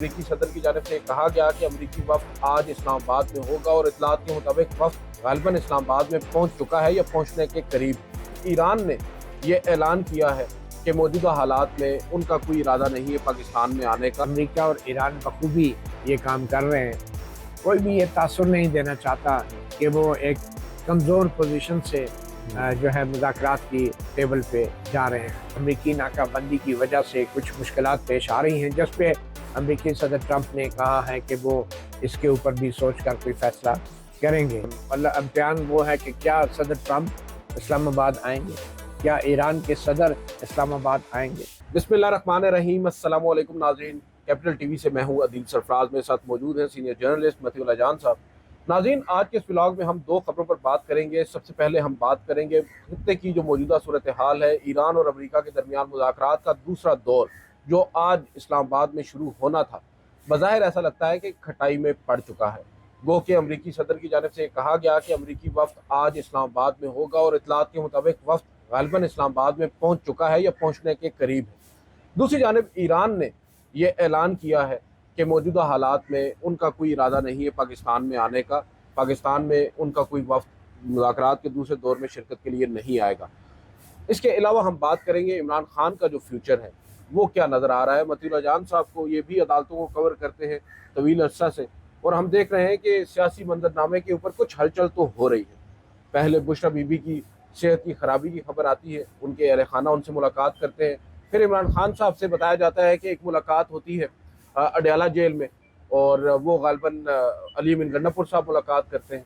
अमरीकी सदर की जानिब से कहा गया कि अमरीकी वफ़द आज इस्लामाबाद में होगा और इत्तलात के मुताबिक वफ़द ग़ालिबन इस्लामाबाद में पहुँच चुका है या पहुँचने के करीब। ईरान ने ये ऐलान किया है कि मौजूदा हालात में उनका कोई इरादा नहीं है पाकिस्तान में आने का। अमेरिका और ईरान बखूबी ये काम कर रहे हैं। कोई भी ये तासुर नहीं देना चाहता कि वो एक कमज़ोर पोजीशन से जो है मुज़ाकरात की टेबल पे जा रहे हैं। अमरीकी नाकाबंदी की वजह से कुछ मुश्किलात पेश आ रही हैं, जिस पे अमरीकी सदर ट्रंप ने कहा है कि वो इसके ऊपर भी सोच कर कोई फैसला करेंगे। मतलब इम्तिहान वो है कि क्या सदर ट्रंप इस्लामाबाद आएंगे, क्या ईरान के सदर इस्लामाबाद आएंगे। बिस्मिल्लाहिर्रहमानिर्रहीम। अस्सलाम वालेकुम नाज़रीन, कैपिटल टीवी से मैं हूँ अदील सरफराज। मेरे साथ मौजूद हैं सीनियर जर्नलिस्ट मतीउल्लाह जान साहब। नाज़रीन, आज के इस व्लॉग में हम दो खबरों पर बात करेंगे। सबसे पहले हम बात करेंगे खित्ते की जो मौजूदा सूरत हाल है, ईरान और अमेरिका के दरमियान मुज़ाकरात का दूसरा दौर जो आज इस्लामाबाद में शुरू होना था, बज़ाहिर ऐसा लगता है कि खटाई में पड़ चुका है। गो कि अमरीकी सदर की जानिब से कहा गया कि अमरीकी वफ़द आज इस्लामाबाद में होगा और इत्तलात के मुताबिक वफ़द ग़ालिबन इस्लामाबाद में पहुँच चुका है या पहुँचने के करीब है। दूसरी जानिब ईरान ने ये ऐलान किया है कि मौजूदा हालात में उनका कोई इरादा नहीं है पाकिस्तान में आने का। पाकिस्तान में उनका कोई वफ़द मुज़ाकरात के दूसरे दौर में शिरकत के लिए नहीं आएगा। इसके अलावा हम बात करेंगे इमरान खान का जो फ्यूचर है वो क्या नज़र आ रहा है। मतीउल्लाह जान साहब को ये भी अदालतों को कवर करते हैं तवील अरसा से, और हम देख रहे हैं कि सियासी मंजरनामे के ऊपर कुछ हलचल तो हो रही है। पहले बुशरा बीबी की सेहत की खराबी की खबर आती है, उनके अहल खाना उनसे मुलाकात करते हैं। फिर इमरान खान साहब से बताया जाता है कि एक मुलाकात होती है अडयाला जेल में, और वो ग़ालिबन अली अमीन गन्नापुर साहब मुलाकात करते हैं।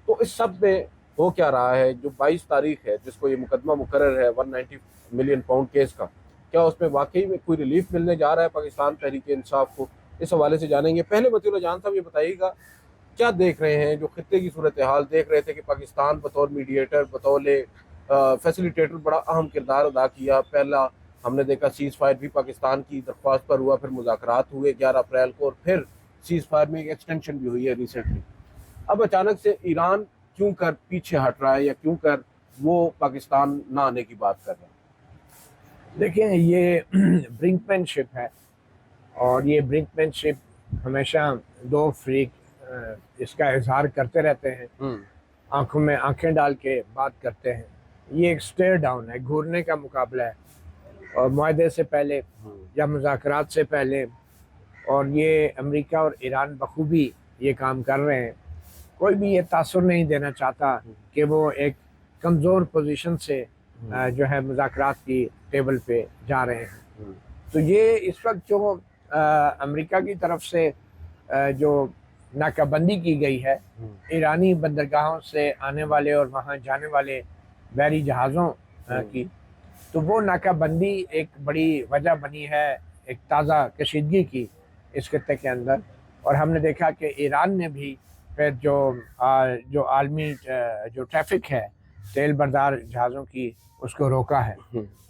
तो इस सब में हो क्या रहा है? जो 22 तारीख है जिसको ये मुकदमा मुकर्रर है 190 मिलियन पाउंड केस का, क्या उसमें वाकई में कोई रिलीफ मिलने जा रहा है पाकिस्तान तहरीक इंसाफ को? इस हवाले से जानेंगे। पहले मतीउल्लाह जान साहब ये बताइएगा, क्या देख रहे हैं जो खित्ते की सूरत हाल देख रहे थे कि पाकिस्तान बतौर मीडिएटर, बतौर फैसिलिटेटर बड़ा अहम किरदार अदा किया। पहला हमने देखा सीज़ फायर भी पाकिस्तान की दरख्वास्त पर हुआ, फिर मुज़ाकरात हुए 11 अप्रैल को, और फिर सीज़ फायर में एक एक्सटेंशन भी हुई है रिसेंटली। अब अचानक से ईरान क्यों कर पीछे हट रहा है, या क्यों कर वो पाकिस्तान ना आने की बात कर रहा है? देखिए, ये ब्रिंकमैनशिप है, और ये ब्रिंकमैनशिप हमेशा दो फ्रीक इसका इजहार करते रहते हैं, आंखों में आंखें डाल के बात करते हैं। ये एक स्टेयर डाउन है, घूरने का मुकाबला है, और मुआहदे से पहले या मुज़ाकरात से पहले, और ये अमेरिका और ईरान बखूबी ये काम कर रहे हैं। कोई भी ये तासुर नहीं देना चाहता कि वो एक कमज़ोर पोजीशन से जो है मुज़ाकरात की टेबल पे जा रहे हैं। तो ये इस वक्त जो अमेरिका की तरफ से जो नाकाबंदी की गई है ईरानी बंदरगाहों से आने वाले और वहाँ जाने वाले बहरी जहाज़ों की, तो वो नाकाबंदी एक बड़ी वजह बनी है एक ताज़ा कशीदगी की इस खत्ते के अंदर। और हमने देखा कि ईरान ने भी फिर जो आलमी जो ट्रैफिक है तेल बरदार जहाज़ों की, उसको रोका है,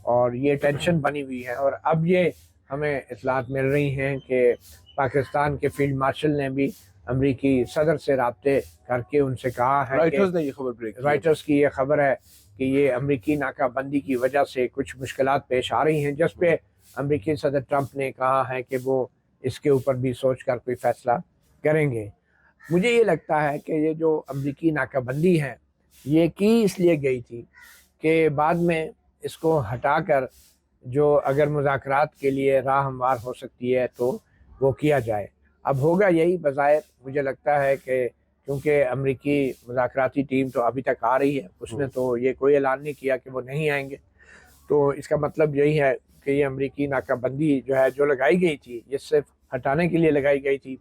और ये टेंशन बनी हुई है। और अब ये हमें इत्तलात मिल रही हैं कि पाकिस्तान के फील्ड मार्शल ने भी अमरीकी सदर से राब्ते करके उनसे कहा है, राइटर्स ने ये खबर ब्रेक की। राइटर्स की ये खबर है कि ये अमरीकी नाकाबंदी की वजह से कुछ मुश्किलात पेश आ रही हैं, जिस पे अमरीकी सदर ट्रंप ने कहा है कि वो इसके ऊपर भी सोच कर कोई फैसला करेंगे। मुझे ये लगता है कि ये जो अमरीकी नाकाबंदी है ये की इसलिए गई थी कि बाद में इसको हटाकर जो अगर मुज़ाकरात के लिए राह हमवार हो सकती है तो वो किया जाए। अब होगा यही बज़ाहिर। मुझे लगता है कि क्योंकि अमरीकी मुज़ाकराती टीम तो अभी तक आ रही है, उसने तो ये कोई ऐलान नहीं किया कि वो नहीं आएंगे, तो इसका मतलब यही है कि ये अमरीकी नाकाबंदी जो है जो लगाई गई थी ये सिर्फ हटाने के लिए लगाई गई थी,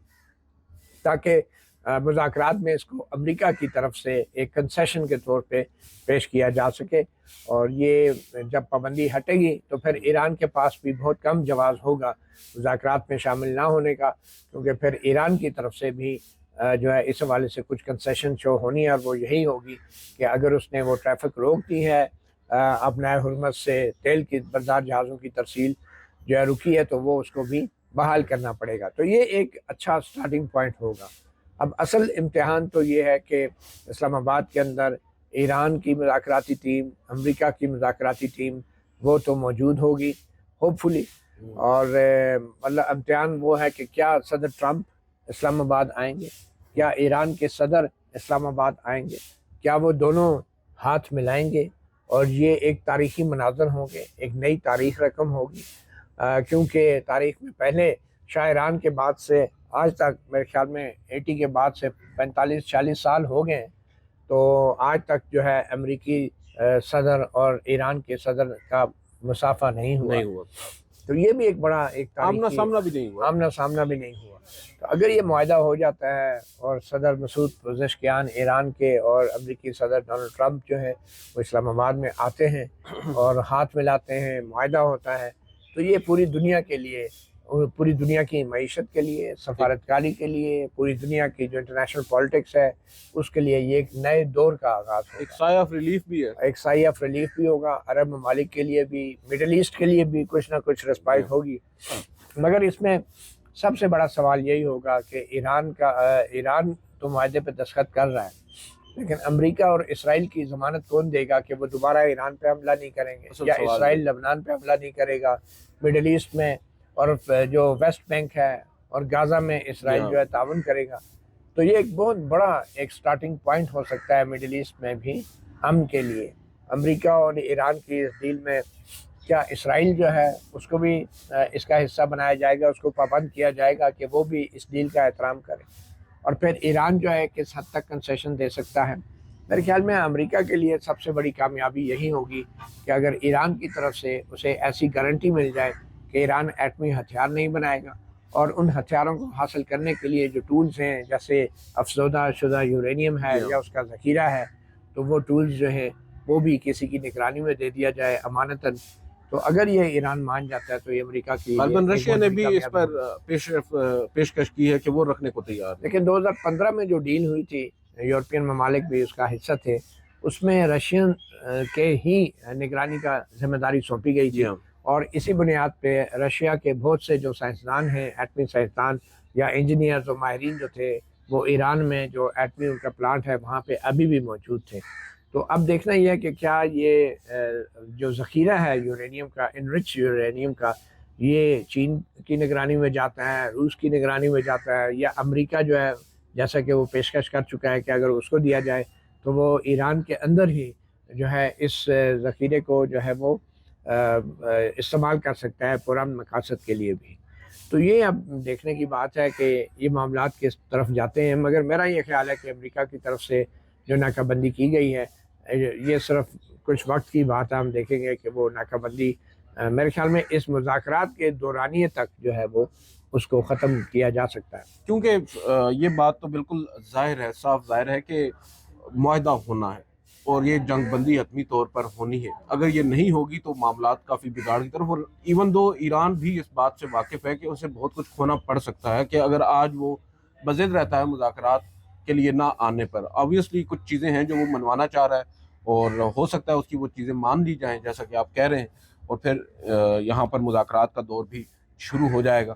ताकि मुज़ाकरात में इसको अमेरिका की तरफ से एक कंसेशन के तौर पे पेश किया जा सके। और ये जब पाबंदी हटेगी तो फिर ईरान के पास भी बहुत कम जवाज़ होगा मुज़ाकरात में शामिल ना होने का, क्योंकि फिर ईरान की तरफ से भी जो है इस हवाले से कुछ कंसेशन शो होनी है, और वो यही होगी कि अगर उसने वो ट्रैफिक रोक दी है अपना हुर्मत से तेल की बरदार जहाज़ों की तरसील जो है रुकी है, तो वो उसको भी बहाल करना पड़ेगा। तो ये एक अच्छा स्टार्टिंग पॉइंट होगा। अब असल इम्तिहान तो ये है कि इस्लामाबाद के अंदर ईरान की मुज़ाकराती टीम, अमेरिका की मुज़ाकराती टीम वो तो मौजूद होगी होपफुली, اور مطلب امتحان وہ ہے کہ کیا صدر ٹرمپ اسلام آباد آئیں گے، کیا ایران کے صدر اسلام آباد آئیں گے، کیا وہ دونوں ہاتھ ملائیں گے، اور یہ ایک تاریخی مناظر ہوں گے، ایک نئی تاریخ رقم ہوگی، کیونکہ تاریخ میں پہلے شاعران کے بعد سے آج تک میرے خیال میں 80 کے بعد سے 45-40 سال ہو گئے ہیں، تو آج تک جو ہے امریکی صدر اور ایران کے صدر کا مسافہ نہیں ہوا، تو یہ بھی ایک بڑا ایک آمنا تاریخی سامنا بھی نہیں ہوا۔ آمنا سامنا بھی نہیں ہوا۔ تو اگر یہ معاہدہ ہو جاتا ہے اور صدر مسعود پزشکیان ایران کے اور امریکی صدر ڈونلڈ ٹرمپ جو ہے وہ اسلام آباد میں آتے ہیں اور ہاتھ ملاتے ہیں، معاہدہ ہوتا ہے، تو یہ پوری دنیا کے لیے، پوری دنیا کی معیشت کے لیے، سفارتکاری کے لیے، پوری دنیا کی جو انٹرنیشنل پالیٹکس ہے اس کے لیے یہ ایک نئے دور کا آغاز ہوگا، ایک سایہ آف ریلیف بھی ہے، ایک سائے آف ریلیف بھی ہوگا، عرب ممالک کے لیے بھی، مڈل ایسٹ کے لیے بھی کچھ نہ کچھ رسپائٹ ہوگی۔ مگر اس میں سب سے بڑا سوال یہی ہوگا کہ ایران تو معاہدے پہ دستخط کر رہا ہے، لیکن امریکہ اور اسرائیل کی ضمانت کون دے گا کہ وہ دوبارہ ایران پہ حملہ نہیں کریں گے، یا اسرائیل لبنان پہ حملہ نہیں کرے گا، مڈل ایسٹ میں اور جو ویسٹ بینک ہے اور غازہ میں اسرائیل جو ہے تعاون کرے گا۔ تو یہ ایک بہت بڑا ایک سٹارٹنگ پوائنٹ ہو سکتا ہے مڈل ایسٹ میں بھی امن کے لیے۔ امریکہ اور ایران کی اس ڈیل میں کیا اسرائیل جو ہے اس کو بھی اس کا حصہ بنایا جائے گا، اس کو پابند کیا جائے گا کہ وہ بھی اس ڈیل کا احترام کرے، اور پھر ایران جو ہے کس حد تک کنسیشن دے سکتا ہے۔ میرے خیال میں امریکہ کے لیے سب سے بڑی کامیابی یہی ہوگی کہ اگر ایران کی طرف سے اسے ایسی گارنٹی مل جائے کہ ایران ایٹمی ہتھیار نہیں بنائے گا، اور ان ہتھیاروں کو حاصل کرنے کے لیے جو ٹولز ہیں جیسے افزودہ شدہ یورینیم ہے یا اس کا ذخیرہ ہے، تو وہ ٹولز جو ہیں وہ بھی کسی کی نگرانی میں دے دیا جائے امانتاً۔ تو اگر یہ ایران مان جاتا ہے تو یہ امریکہ کی غالباً رشیا نے بھی اس پر پیشکش کی ہے کہ وہ رکھنے کو تیار ہے۔ لیکن 2015 میں جو ڈیل ہوئی تھی، یورپین ممالک بھی اس کا حصہ تھے، اس میں رشین کے ہی نگرانی کا ذمہ داری سونپی گئی تھی، اور اسی بنیاد پہ رشیا کے بہت سے جو سائنسدان ہیں، ایٹمی سائنسدان یا انجینئرز و ماہرین جو تھے، وہ ایران میں جو ایٹمی ان کا پلانٹ ہے وہاں پہ ابھی بھی موجود تھے۔ تو اب دیکھنا یہ ہے کہ کیا یہ جو ذخیرہ ہے یورینیم کا، انرچ یورینیم کا، یہ چین کی نگرانی میں جاتا ہے، روس کی نگرانی میں جاتا ہے، یا امریکہ جو ہے جیسا کہ وہ پیشکش کر چکا ہے کہ اگر اس کو دیا جائے تو وہ ایران کے اندر ہی جو ہے اس ذخیرے کو جو ہے وہ استعمال کر سکتا ہے پرامن مقاصد کے لیے بھی۔ تو یہ اب دیکھنے کی بات ہے کہ یہ معاملات کس طرف جاتے ہیں، مگر میرا یہ خیال ہے کہ امریکہ کی طرف سے جو ناکہ بندی کی گئی ہے یہ صرف کچھ وقت کی بات ہے، ہم دیکھیں گے کہ وہ ناکہ بندی میرے خیال میں اس مذاکرات کے دورانیے تک جو ہے وہ اس کو ختم کیا جا سکتا ہے، کیونکہ یہ بات تو بالکل ظاہر ہے، صاف ظاہر ہے کہ معاہدہ ہونا ہے اور یہ جنگ بندی حتمی طور پر ہونی ہے۔ اگر یہ نہیں ہوگی تو معاملات کافی بگاڑ کی طرف، اور ایون دو ایران بھی اس بات سے واقف ہے کہ اسے بہت کچھ کھونا پڑ سکتا ہے کہ اگر آج وہ بضد رہتا ہے مذاکرات کے لیے نہ آنے پر۔ آبویسلی کچھ چیزیں ہیں جو وہ منوانا چاہ رہا ہے، اور ہو سکتا ہے اس کی وہ چیزیں مان لی جائیں جیسا کہ آپ کہہ رہے ہیں، اور پھر یہاں پر مذاکرات کا دور بھی شروع ہو جائے گا۔